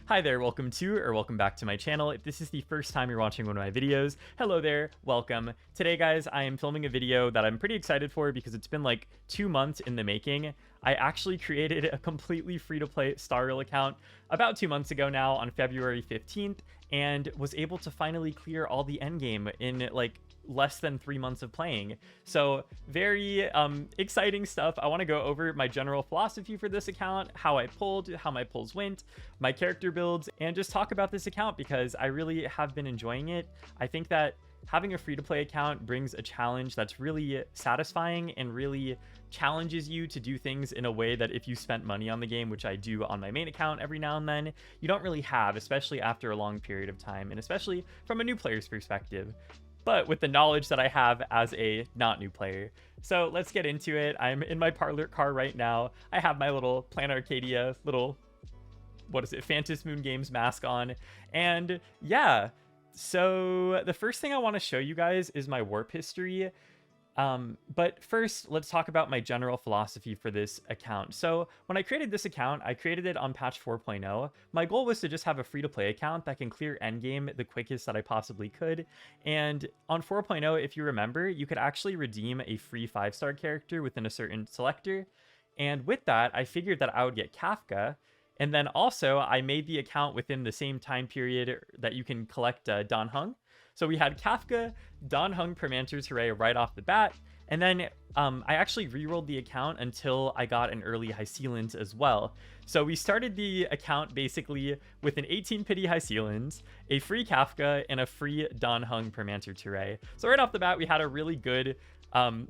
Hi there, welcome back to my channel. If this is the first time you're watching one of my videos, hello there, welcome. Today, guys, I am filming a video that I'm pretty excited for because it's been like 2 months in the making. I actually created a completely free-to-play Star Rail account about 2 months ago now on February 15th and was able to finally clear all the endgame in like less than 3 months of playing. So very exciting stuff. I want to go over my general philosophy for this account, how I pulled, how my pulls went, my character builds, and just talk about this account because I really have been enjoying it. I think that having a free-to-play account brings a challenge that's really satisfying and really challenges you to do things in a way that if you spent money on the game, which I do on my main account every now and then, you don't really have, especially after a long period of time, and especially from a new player's perspective, but with the knowledge that I have as a not new player. So let's get into it. I'm in my parlor car right now. I have my little Plan Arcadia little, what is it, Phantom Moon Games mask on. And yeah, so the first thing I want to show you guys is my warp history. But first, let's talk about my general philosophy for this account. So when I created this account, I created it on patch 4.0. My goal was to just have a free-to-play account that can clear endgame the quickest that I possibly could. And on 4.0, if you remember, you could actually redeem a free 5-star character within a certain selector. And with that, I figured that I would get Kafka. And then also, I made the account within the same time period that you can collect doesnt. So we had Kafka, doesnt Permanter's Hooray right off the bat, and then I actually rerolled the account until I got an early Hysealans as well. So we started the account basically with an 18 pity Hysealans, a free Kafka, and a free doesnt Permanter's Hooray. So right off the bat, we had a really good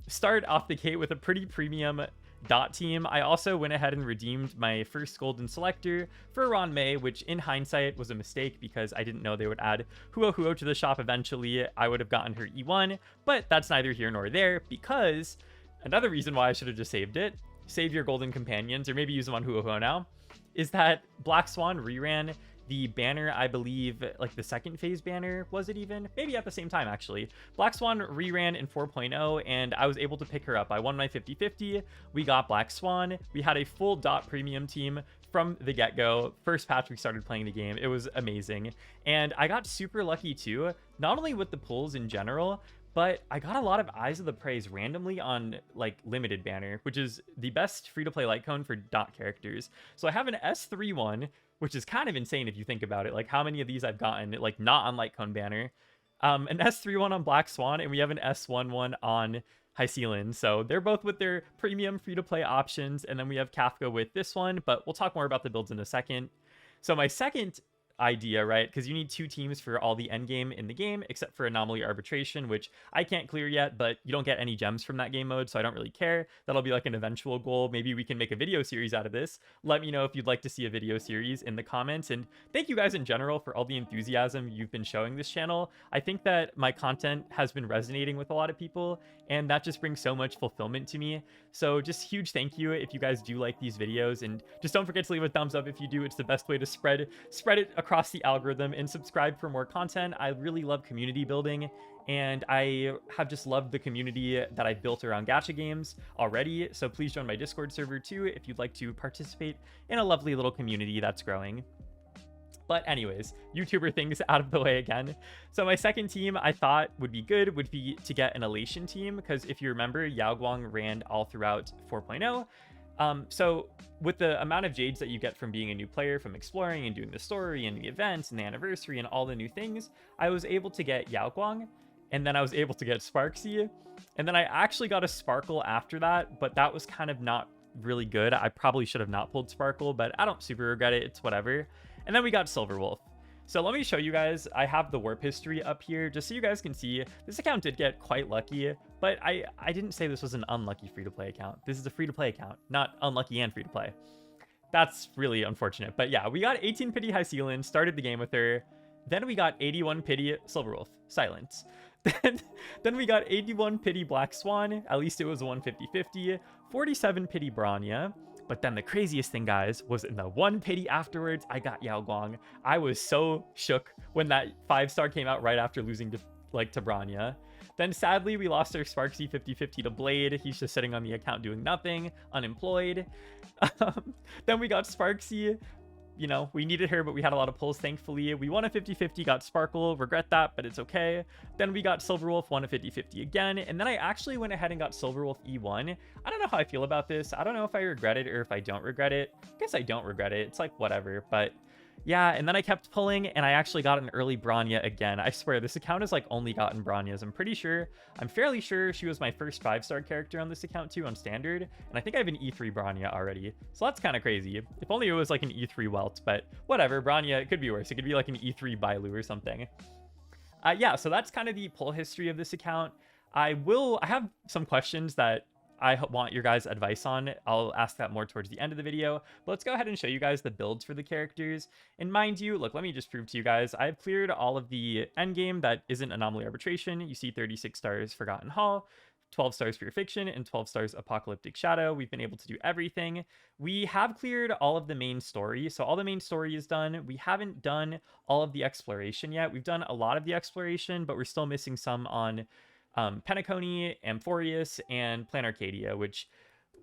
start off the gate with a pretty premium dot team. I also went ahead and redeemed my first golden selector for Ron May, which in hindsight was a mistake because I didn't know they would add Huo Huo to the shop eventually. I would have gotten her E1, but that's neither here nor there because another reason why I should have just saved it, save your golden companions, or maybe use them on Huo Huo now, is that Black Swan reran the banner, I believe, like the second phase banner, was it even? Maybe at the same time, actually. Black Swan reran in 4.0, and I was able to pick her up. I won my 50-50. We got Black Swan. We had a full dot premium team from the get-go. First patch we started playing the game. It was amazing. And I got super lucky, too, not only with the pulls in general, but I got a lot of Eyes of the Praise randomly on, like, limited banner, which is the best free-to-play light cone for dot characters. So I have an S3 one, which is kind of insane if you think about it, like how many of these I've gotten, like not on Lightcone banner, an S3 one on Black Swan, and we have an S1 one on Hysealan. So they're both with their premium free-to-play options, and then we have Kafka with this one, but we'll talk more about the builds in a second. So my second idea, right, because you need 2 teams for all the end game in the game except for anomaly arbitration, which I can't clear yet, but you don't get any gems from that game mode, so I don't really care. That'll be like an eventual goal. Maybe we can make a video series out of this. Let me know if you'd like to see a video series in the comments, and thank you guys in general for all the enthusiasm you've been showing this channel. I think that my content has been resonating with a lot of people, and that just brings so much fulfillment to me. So just huge thank you if you guys do like these videos, and just don't forget to leave a thumbs up if you do. It's the best way to spread it across the algorithm, and subscribe for more content. I really love community building, and I have just loved the community that I've built around gacha games already. So please join my Discord server too if you'd like to participate in a lovely little community that's growing. But anyways, YouTuber things out of the way again. So my second team I thought would be good would be to get an Elation team, because if you remember, Yao Guang ran all throughout 4.0. So with the amount of jades that you get from being a new player, from exploring and doing the story and the events and the anniversary and all the new things, I was able to get Yao Guang, and then I was able to get Sparksy, and then I actually got a Sparkle after that, but that was kind of not really good. I probably should have not pulled Sparkle, but I don't super regret it. It's whatever. And then we got Silver Wolf. So let me show you guys. I have the warp history up here just so you guys can see. This account did get quite lucky, but I didn't say this was an unlucky free-to-play account. This is a free-to-play account, not unlucky and free-to-play. That's really unfortunate. But yeah, we got 18 pity Hysealan, started the game with her. Then we got 81 pity Silver Wolf, Silence. Then we got 81 pity Black Swan, at least it was 150-50, 47 pity Branya. But then the craziest thing, guys, was in the 1 pity afterwards, I got Yao Guang. I was so shook when that 5-star came out right after losing to Branya. Then sadly, we lost our Sparksy 50-50 to Blade. He's just sitting on the account doing nothing, unemployed. Then we got Sparksy you know, we needed her, but we had a lot of pulls, thankfully. We won a 50-50, got Sparkle, regret that, but it's okay. Then we got Silverwolf, won a 50-50 again, and then I actually went ahead and got Silverwolf E1. I don't know how I feel about this. I don't know if I regret it or if I don't regret it. I guess I don't regret it. It's like, whatever, but yeah, and then I kept pulling, and I actually got an early Bronya again. I swear, this account has, like, only gotten Bronyas. I'm fairly sure she was my first 5-star character on this account, too, on Standard, and I think I have an E3 Bronya already. So that's kind of crazy. If only it was, like, an E3 Welt, but whatever. Bronya, it could be worse. It could be, like, an E3 Bailu or something. Yeah, so that's kind of the pull history of this account. I have some questions that I want your guys' advice on. I'll ask that more towards the end of the video, but let's go ahead and show you guys the builds for the characters. And mind you, look, let me just prove to you guys, I've cleared all of the endgame that isn't anomaly arbitration. You see 36 stars Forgotten Hall, 12 stars Pure Fiction, and 12 stars Apocalyptic Shadow. We've been able to do everything. We have cleared all of the main story, so all the main story is done. We haven't done all of the exploration yet. We've done a lot of the exploration, but we're still missing some on Penacony, Amphorius, and Plan Arcadia, which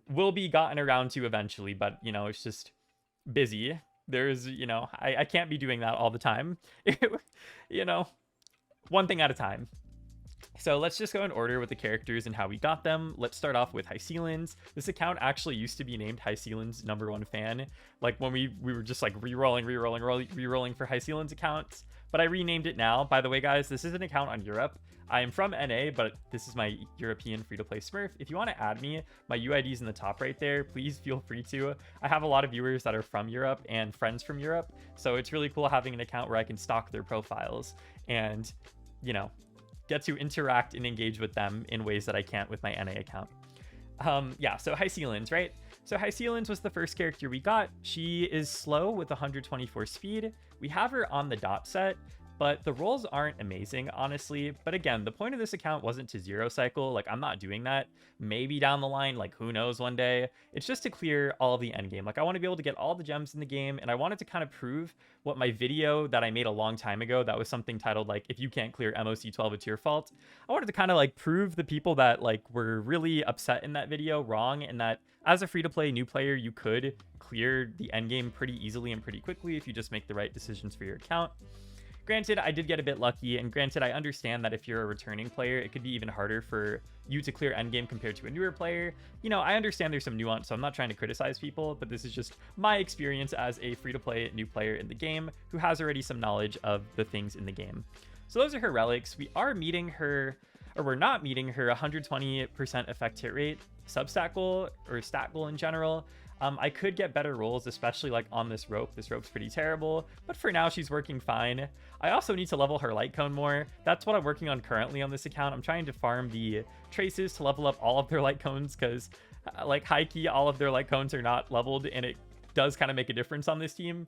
will be gotten around to eventually, but, you know, it's just busy. There's, you know, I can't be doing that all the time. You know, one thing at a time. So let's just go in order with the characters and how we got them. Let's start off with Hycealans. This account actually used to be named Hycealans #1 fan. Like when we were just like re-rolling for Hycealans accounts. But I renamed it now. By the way, guys, this is an account on Europe. I am from NA, but this is my European free-to-play Smurf. If you want to add me, my UID is in the top right there. Please feel free to. I have a lot of viewers that are from Europe and friends from Europe. So it's really cool having an account where I can stalk their profiles and, you know, get to interact and engage with them in ways that I can't with my NA account. Yeah, so Hycealans, right? So Hycealans was the first character we got. She is slow with 124 speed. We have her on the dot set, but the rolls aren't amazing, honestly. But again, the point of this account wasn't to zero cycle. Like, I'm not doing that. Maybe down the line, like, who knows, one day. It's just to clear all of the endgame. Like, I want to be able to get all the gems in the game, and I wanted to kind of prove what my video that I made a long time ago, that was something titled, like, if you can't clear MOC 12, it's your fault. I wanted to kind of, like, prove the people that, like, were really upset in that video wrong, and that as a free-to-play new player, you could clear the endgame pretty easily and pretty quickly if you just make the right decisions for your account. Granted, I did get a bit lucky, and granted, I understand that if you're a returning player, it could be even harder for you to clear endgame compared to a newer player. You know, I understand there's some nuance, so I'm not trying to criticize people, but this is just my experience as a free-to-play new player in the game who has already some knowledge of the things in the game. So those are her relics. We are meeting her, or we're not meeting her 120% effect hit rate substat goal, or stat goal in general. I could get better rolls, especially like on this rope. This rope's pretty terrible, but for now she's working fine. I also need to level her light cone more. That's what I'm working on currently on this account. I'm trying to farm the traces to level up all of their light cones, because like high key, all of their light cones are not leveled, and it does kind of make a difference on this team.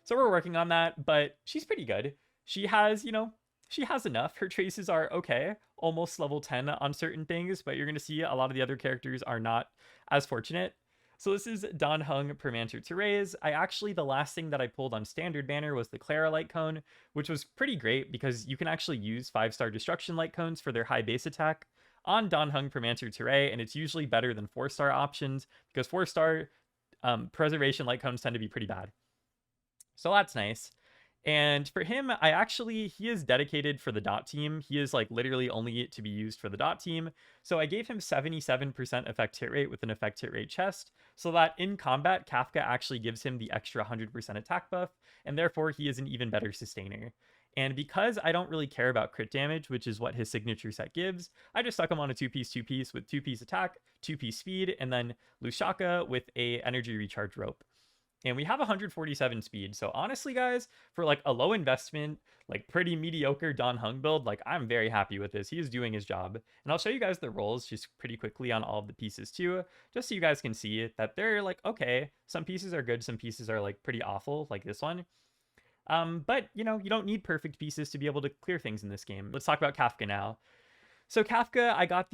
So we're working on that, but she's pretty good. She has, you know, she has enough. Her traces are okay, almost level 10 on certain things, but you're going to see a lot of the other characters are not as fortunate. So this is Don Hung Permantur Therese. The last thing that I pulled on Standard Banner was the Clara Light Cone, which was pretty great because you can actually use 5-star Destruction Light Cones for their high base attack on Don Hung Permantur Therese, and it's usually better than 4-star options because 4-star Preservation Light Cones tend to be pretty bad. So that's nice. And for him, he is dedicated for the dot team. He is like literally only to be used for the dot team. So I gave him 77% effect hit rate with an effect hit rate chest, so that in combat, Kafka actually gives him the extra 100% attack buff, and therefore he is an even better sustainer. And because I don't really care about crit damage, which is what his signature set gives, I just stuck him on a 2-piece with 2-piece attack, 2-piece speed, and then Lushaka with a energy recharge rope. And we have 147 speed. So honestly, guys, for like a low investment, like pretty mediocre Don Hung build, like I'm very happy with this. He is doing his job. And I'll show you guys the rolls just pretty quickly on all of the pieces too, just so you guys can see that they're like, okay, some pieces are good, some pieces are like pretty awful, like this one. But you know, you don't need perfect pieces to be able to clear things in this game. Let's talk about Kafka now. So Kafka, I got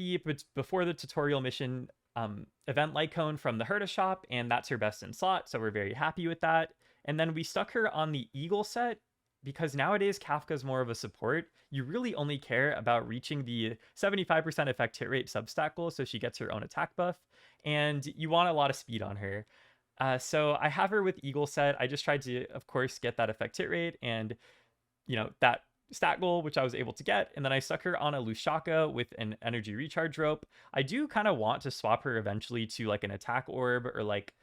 before the tutorial mission event light cone from the Herta shop, and that's her best in slot, so we're very happy with that. And then we stuck her on the Eagle set because nowadays Kafka's more of a support. You really only care about reaching the 75% effect hit rate substat goal so she gets her own attack buff, and you want a lot of speed on her. So I have her with Eagle set. I just tried to, of course, get that effect hit rate and, that stat goal, which I was able to get. And then I stuck her on a Lushaka with an energy recharge rope. I do kind of want to swap her eventually to like an attack orb or like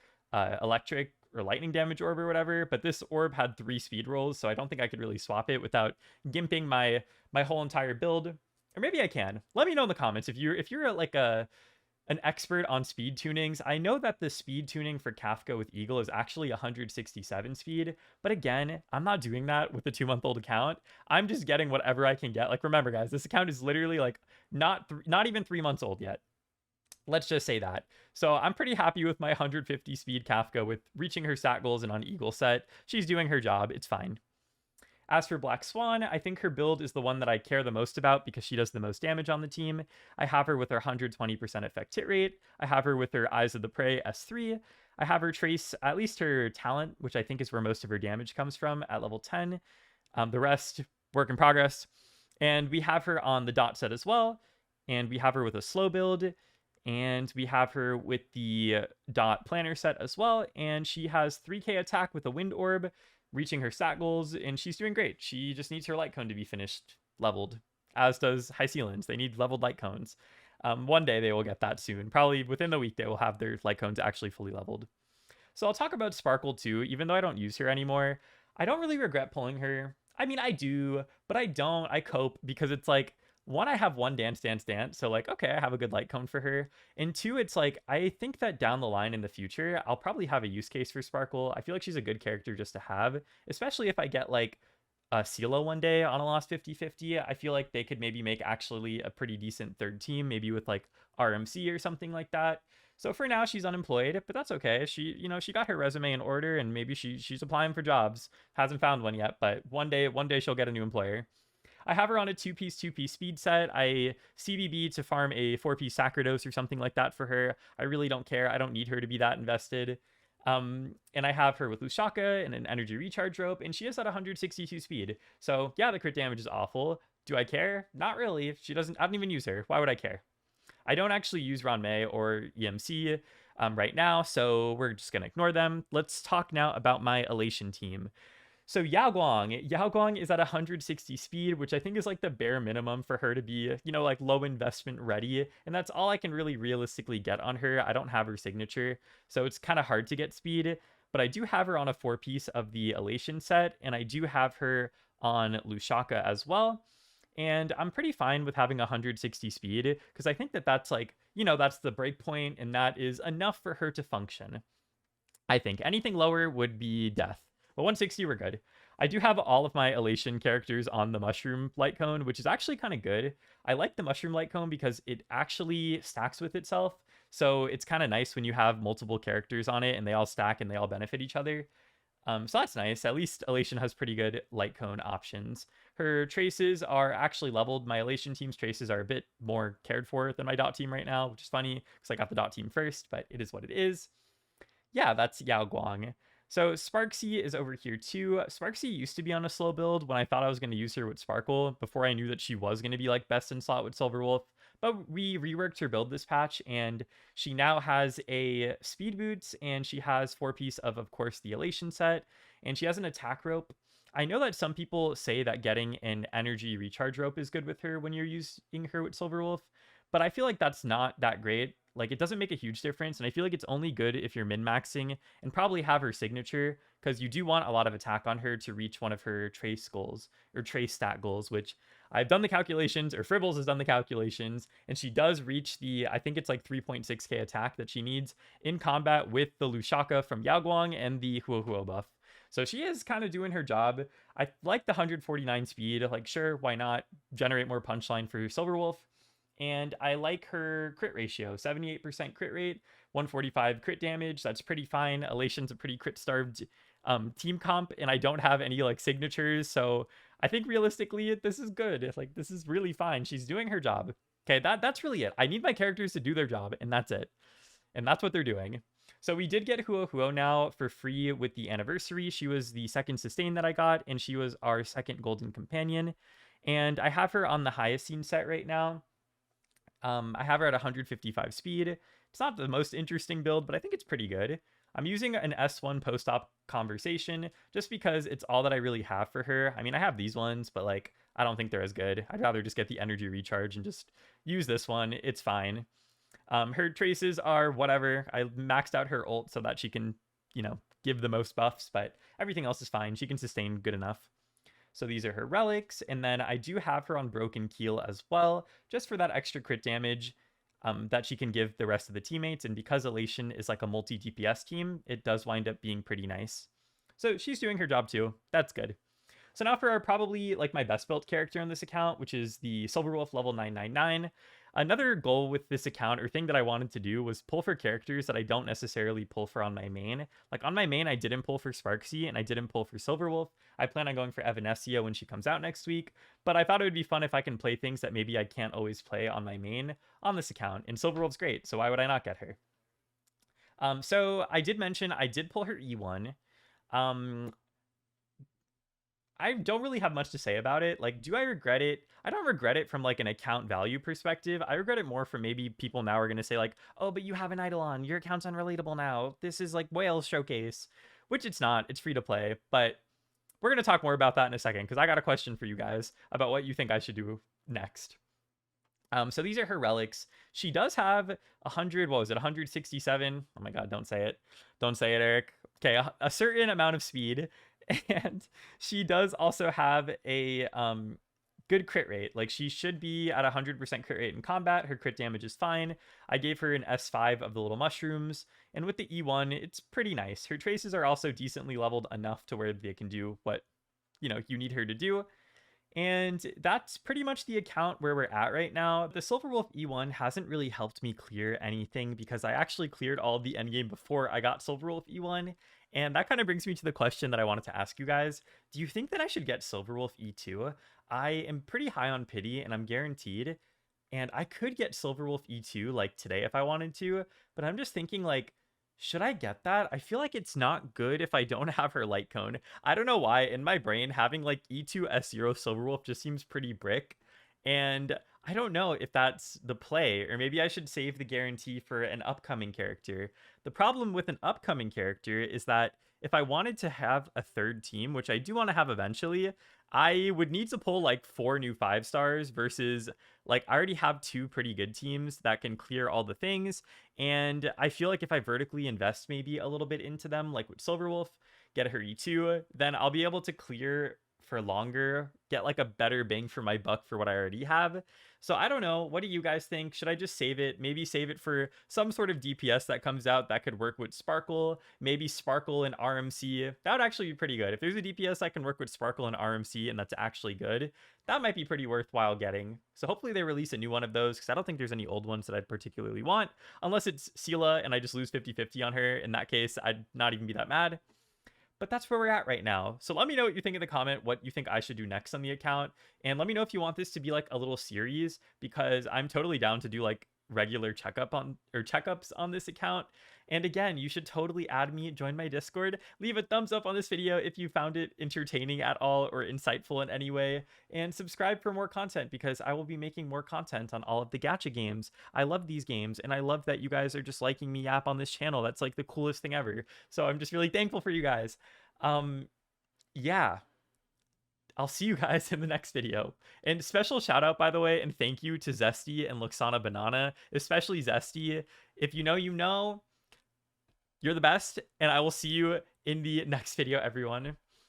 electric or lightning damage orb or whatever. But this orb had 3 speed rolls, so I don't think I could really swap it without gimping my whole entire build. Or maybe I can. Let me know in the comments if you're like an expert on speed tunings. I know that the speed tuning for Kafka with Eagle is actually 167 speed, but again, I'm not doing that with a 2-month-old account. I'm just getting whatever I can get. Like, remember, guys, this account is literally like not even 3 months old yet. Let's just say that. So I'm pretty happy with my 150 speed Kafka with reaching her stat goals and on Eagle set. She's doing her job. It's fine. As for Black Swan, I think her build is the one that I care the most about because she does the most damage on the team. I have her with her 120% effect hit rate. I have her with her Eyes of the Prey S3. I have her trace at least her talent, which I think is where most of her damage comes from, at level 10. The rest, work in progress. And we have her on the dot set as well. And we have her with a slow build. And we have her with the dot planner set as well. And she has 3k attack with a wind orb, reaching her stat goals, and she's doing great. She just needs her light cone to be finished leveled, as does High Sealans. They need leveled light cones. One day they will get that soon. Probably within the week they will have their light cones actually fully leveled. So I'll talk about Sparkle too, even though I don't use her anymore. I don't really regret pulling her. I mean, I do, but I don't. I cope because it's like, one, I have one Dance Dance Dance, so like, okay, I have a good light cone for her. And 2, it's like, I think that down the line in the future, I'll probably have a use case for Sparkle. I feel like she's a good character just to have, especially if I get like a CeeLo one day on a lost 50-50. I feel like they could maybe make actually a pretty decent third team, maybe with like RMC or something like that. So for now, she's unemployed, but that's okay. She got her resume in order, and maybe she's applying for jobs. Hasn't found one yet, but one day she'll get a new employer. I have her on a 2-piece speed set. I CBB to farm a 4-piece Sacrados or something like that for her. I really don't care. I don't need her to be that invested. And I have her with Lushaka and an energy recharge rope, and she is at 162 speed. So yeah, the crit damage is awful. Do I care? Not really. She doesn't. I don't even use her. Why would I care? I don't actually use Ranmei or EMC right now, so we're just gonna ignore them. Let's talk now about my Elation team. So Yaoguang is at 160 speed, which I think is like the bare minimum for her to be, like low investment ready. And that's all I can really realistically get on her. I don't have her signature, so it's kind of hard to get speed. But I do have her on a 4-piece of the Elation set, and I do have her on Lushaka as well. And I'm pretty fine with having 160 speed because I think that that's like, that's the break point, and that is enough for her to function. I think anything lower would be death. But 160, we're good. I do have all of my Elation characters on the Mushroom Light Cone, which is actually kind of good. I like the Mushroom Light Cone because it actually stacks with itself. So it's kind of nice when you have multiple characters on it and they all stack and they all benefit each other. So that's nice. At least Elation has pretty good light cone options. Her traces are actually leveled. My Elation team's traces are a bit more cared for than my dot team right now, which is funny because I got the dot team first, but it is what it is. Yeah, that's Yaoguang. So Sparksy is over here too. Sparksy used to be on a slow build when I thought I was going to use her with Sparkle before I knew that she was going to be like best in slot with Silverwolf. But we reworked her build this patch, and she now has a speed boots, and she has 4-piece of course, the Elation set, and she has an attack rope. I know that some people say that getting an energy recharge rope is good with her when you're using her with Silverwolf, but I feel like that's not that great. Like, it doesn't make a huge difference, and I feel like it's only good if you're min-maxing and probably have her signature, because you do want a lot of attack on her to reach one of her trace goals, or trace stat goals, which I've done the calculations, or Fribbles has done the calculations, and she does reach the, I think it's like 3.6k attack that she needs in combat with the Lushaka from Yaoguang and the Huohuo buff. So she is kind of doing her job. I like the 149 speed, like sure, why not generate more punchline for Silverwolf. And I like her crit ratio, 78% crit rate, 145 crit damage. That's pretty fine. Elation's a pretty crit starved team comp, and I don't have any like signatures, so I think realistically this is good. Like, this is really fine. She's doing her job. Okay, that's really it. I need my characters to do their job, and that's it. And that's what they're doing. So we did get Huohuo now for free with the anniversary. She was the second sustain that I got, and she was our second golden companion. And I have her on the Hyacine set right now. I have her at 155 speed. It's not the most interesting build, but I think it's pretty good. I'm using an S1 post-op conversation just because it's all that I really have for her. I mean, I have these ones, but like, I don't think they're as good. I'd rather just get the energy recharge and just use this one. It's fine. Her traces are whatever. I maxed out her ult so that she can, you know, give the most buffs, but everything else is fine. She can sustain good enough. So these are her relics, and then I do have her on Broken Keel as well, just for that extra crit damage that she can give the rest of the teammates. And because Elation is like a multi-DPS team, it does wind up being pretty nice. So she's doing her job too. That's good. So now for probably like my best built character on this account, which is the Silverwolf level 999. Another goal with this account, or thing that I wanted to do, was pull for characters that I don't necessarily pull for on my main. Like on my main, I didn't pull for Sparksy and I didn't pull for Silverwolf. I plan on going for Evanescia when she comes out next week, but I thought it would be fun if I can play things that maybe I can't always play on my main on this account. And Silverwolf's great, so why would I not get her? So I did mention I did pull her E1. I don't really have much to say about it. Like, do I regret it? I don't regret it from like an account value perspective. I regret it more from maybe people now are going to say like, oh, but you have an Eidolon. Your account's unrelatable now. This is like Whale Showcase, which it's not. It's free to play. But we're going to talk more about that in a second because I got a question for you guys about what you think I should do next. So these are her relics. She does have 100, what was it, 167? Oh my god, don't say it. Don't say it, Eric. Okay, a certain amount of speed. And she does also have a good crit rate. Like, she should be at 100% crit rate in combat. Her crit damage is fine. I gave her an S5 of the little mushrooms. And with the E1, it's pretty nice. Her traces are also decently leveled enough to where they can do what, you know, you need her to do. And that's pretty much the account where we're at right now. The Silverwolf E1 hasn't really helped me clear anything because I actually cleared all of the endgame before I got Silverwolf E1. And that kind of brings me to the question that I wanted to ask you guys. Do you think that I should get Silverwolf E2? I am pretty high on pity and I'm guaranteed. And I could get Silverwolf E2 like today if I wanted to. But I'm just thinking like, should I get that? I feel like it's not good if I don't have her light cone. I don't know why. In my brain, having like E2 S0 Silverwolf just seems pretty brick. And I don't know if that's the play, or maybe I should save the guarantee for an upcoming character. The problem with an upcoming character is that if I wanted to have a third team, which I do want to have eventually, I would need to pull like 4 new 5 stars versus like I already have 2 pretty good teams that can clear all the things. And I feel like if I vertically invest maybe a little bit into them, like with Silverwolf, get her E2, then I'll be able to clear for longer, get like a better bang for my buck for what I already have. So I don't know. What do you guys think? Should I just save it? Maybe save it for some sort of DPS that comes out that could work with Sparkle. Maybe Sparkle and RMC. That would actually be pretty good. If there's a DPS that can work with Sparkle and RMC and that's actually good, that might be pretty worthwhile getting. So hopefully they release a new one of those because I don't think there's any old ones that I'd particularly want. Unless it's Sela and I just lose 50-50 on her. In that case, I'd not even be that mad. But that's where we're at right now. So let me know what you think in the comment, what you think I should do next on the account. And let me know if you want this to be like a little series, because I'm totally down to do like regular checkups on this account. And again, you should totally add me, join my Discord, leave a thumbs up on this video if you found it entertaining at all or insightful in any way, and subscribe for more content because I will be making more content on all of the gacha games. I love these games and I love that you guys are just liking me yap on this channel. That's like the coolest thing ever. So I'm just really thankful for you guys. Yeah. I'll see you guys in the next video. And special shout out, by the way, and thank you to Zesty and LuxanaBanana, especially Zesty. If you know, you know. You're the best, and I will see you in the next video, everyone.